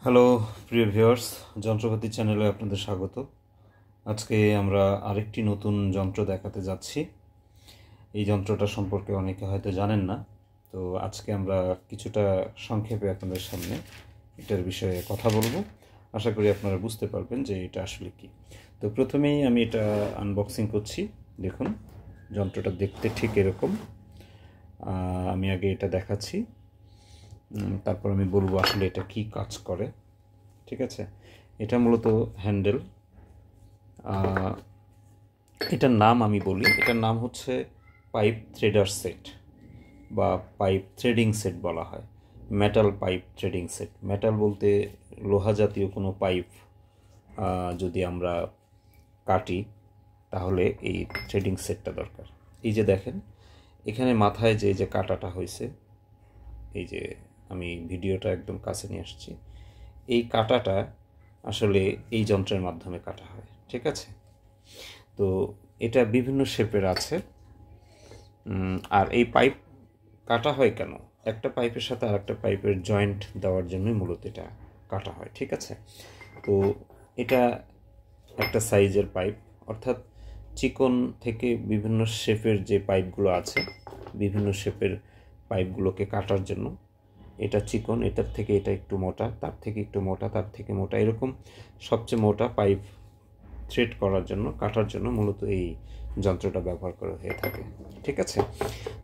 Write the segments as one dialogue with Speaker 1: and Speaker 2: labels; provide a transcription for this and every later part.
Speaker 1: Hello প্রিয় viewers, যন্ত্রপাতি চ্যানেলে আপনাদের স্বাগত। আজকে আমরা আরেকটি নতুন যন্ত্র দেখাতে যাচ্ছি। এই যন্ত্রটা সম্পর্কে অনেকে হয়তো জানেন না, তো আজকে আমরা কিছুটা সংক্ষেপে আপনাদের সামনে এটার বিষয়ে কথা বলবো। আশা করি আপনারা বুঝতে পারবেন যে এটা আসলে কি। তো প্রথমেই আমি এটা আনবক্সিং করছি। দেখুন, যন্ত্রটা দেখতে ঠিক এরকম। আমি আগে এটা দেখাচ্ছি, তারপর আমি বলবো আসলে এটা কি কাজ করে। ঠিক আছে, এটা মূলত হ্যান্ডেল। এটার নাম আমি বলি, এটার নাম হচ্ছে পাইপ থ্রেডার সেট বা পাইপ থ্রেডিং সেট বলা হয়। Metal pipe threading set. Metal বলতে লোহা জাতীয় কোনো পাইপ যদি আমরা কাটি তাহলে এই থ্রেডিং সেটটা দরকার। এই যে দেখেন, এখানে মাথায় যে কাটাটা হয়েছে, এই যে আমি ভিডিওটা একদম কাছে নিয়ে আসছি, এই কাটাটা আসলে এই যন্ত্রের মাধ্যমে কাটা হয়। ঠিক আছে, তো এটা বিভিন্ন শেপের আছে। আর এই পাইপ কাটা হয় কেন? একটা পাইপের সাথে আর একটা পাইপের জয়েন্ট দেওয়ার জন্যই মূলত এটা কাটা হয়। ঠিক আছে, তো এটা একটা সাইজের পাইপ, অর্থাৎ চিকন থেকে বিভিন্ন শেপের যে পাইপগুলো আছে, বিভিন্ন শেপের পাইপগুলোকে কাটার জন্য এটা চিকন, এটার থেকে এটা একটু মোটা, তার থেকে একটু মোটা, তার থেকে মোটা, এরকম সবচেয়ে মোটা পাইপ থ্রেড করার জন্য, কাটার জন্য মূলত এই যন্ত্রটা ব্যবহার করা হয়ে থাকে। ঠিক আছে,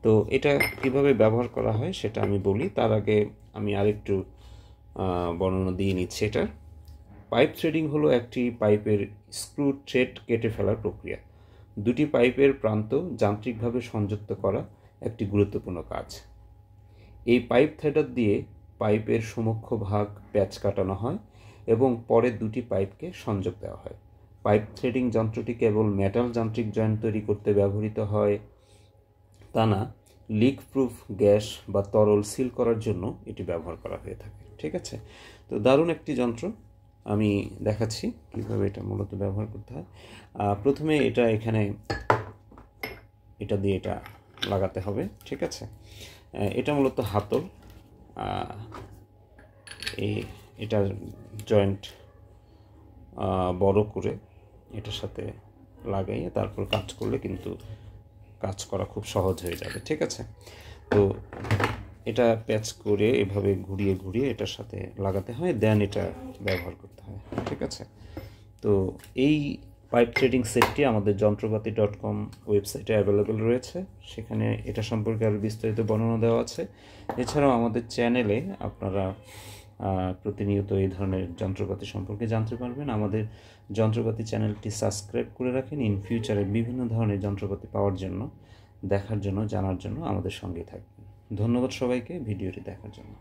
Speaker 1: তো এটা কিভাবে ব্যবহার করা হয় সেটা আমি বলি। তার আগে আমি আরেকটু বর্ণনা দিয়ে নিচ্ছি। এটার পাইপ থ্রেডিং হলো একটি পাইপের স্ক্রু থ্রেড কেটে ফেলার প্রক্রিয়া। দুটি পাইপের প্রান্ত যান্ত্রিকভাবে সংযুক্ত করা একটি গুরুত্বপূর্ণ কাজ। এই পাইপ থ্রেডার দিয়ে পাইপের সমক্ষ ভাগ প্যাচ কাটানো হয় এবং পরে দুটি পাইপকে সংযোগ দেওয়া হয়। পাইপ থ্রেডিং যন্ত্রটি কেবল মেটাল যান্ত্রিক জয়েন্ট তৈরি করতে ব্যবহৃত হয় তা না, লিক প্রুফ গ্যাস বা তরল সিল করার জন্য এটি ব্যবহার করা হয়ে থাকে। ঠিক আছে, তো দারুণ একটি যন্ত্র। আমি দেখাচ্ছি কীভাবে এটা মূলত ব্যবহার করতে হয়। প্রথমে এটা এখানে এটা দিয়ে এটা লাগাতে হবে। ঠিক আছে, এটা মূলত হাতল। এটার জয়েন্ট বড় করে এটার সাথে লাগাইয়ে তারপর কাজ করলে কিন্তু কাজ করা খুব সহজ হয়ে যাবে। ঠিক আছে, তো এটা প্যাচ করে এভাবে ঘুরিয়ে ঘুরিয়ে এটার সাথে লাগাতে হয়, দেন এটা ব্যবহার করতে হয়। ঠিক আছে, তো এই পাইপ থ্রেডিং সেটটি আমাদের যন্ত্রপাতি.com ওয়েবসাইটে অ্যাভেলেবেল রয়েছে। সেখানে এটা সম্পর্কে আরও বিস্তারিত বর্ণনা দেওয়া আছে। এছাড়াও আমাদের চ্যানেলে আপনারা প্রতিনিয়ত এই ধরনের যন্ত্রপাতি সম্পর্কে জানতে পারবেন। আমাদের যন্ত্রপাতি চ্যানেলটি সাবস্ক্রাইব করে রাখেন ইন ফিউচারে বিভিন্ন ধরনের যন্ত্রপাতি পাওয়ার জন্য, দেখার জন্য, জানার জন্য আমাদের সঙ্গেই থাকবেন। ধন্যবাদ সবাইকে ভিডিওটি দেখার জন্য।